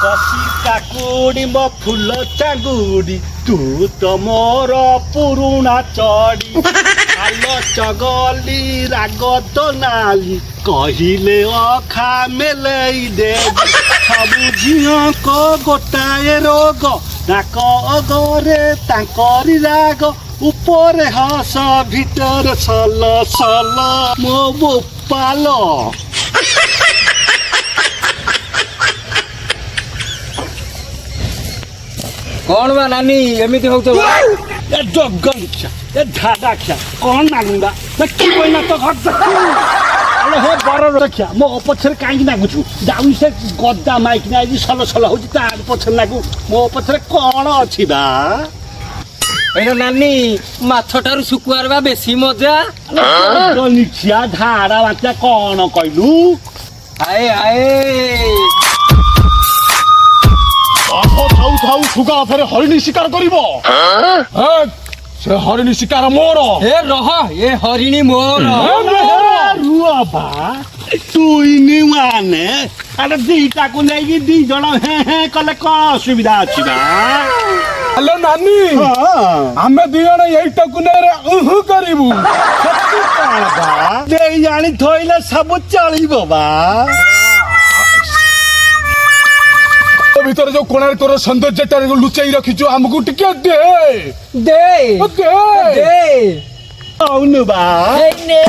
ଶଶୀ କାକୁଡି ମୋ ଫୁଲ ଚାଙ୍ଗୁଡି ତୁ ତ ମୋର ପୁରୁଣା ଚଢି ଆଲ ଚଗଲି ରାଗ ତ ନାଲି କହିଲେ ଅଖା ମେଲେଇ ଦେବି ସବୁ ଝିଅଙ୍କ ଗୋଟାଏ ରୋଗ ନାକ ଅଗରେ ତାଙ୍କରି ରାଗ ଉପରେ ହସ ଭିତରେ ସଲ ସଲ ମୋ ବୋପାଲ। कौन बा नानी एमती हो ए जगलिक्षा ए ढाडाक्षा कौन नागुंडा देखी कोइना तो घर देखी अरे हे बड़ रखिया मो पछरे काई नागुछु जाउ से गद्दा माइक ना जी सल सल होची तार पछरे लागू मो पछरे कोन अछि बा ए नानी माछटारु सुकुआर बा बेसी मजा जगलिक्षा ढाडा बाचा कोन कइलु आए आए थाउ थाउ सुगा फेरे हरिणी शिकार करिवो से हरिणी शिकार मोर ए रह ए हरिणी मोर रुआ बा तुइनी माने अरे दीटा को नेगी दी जण हे हे कले को सुविधा अछि बा हेलो नानी हमें दी जण एई टकुने रे उहु करिवु सच्ची काण बा देई जानी थोइले सब चलिबो बा भीतर जो कोणारे तोर सौंदर्यटा लुचाई रखिछु हमकु टिके दे दे दे दे औनु बा ने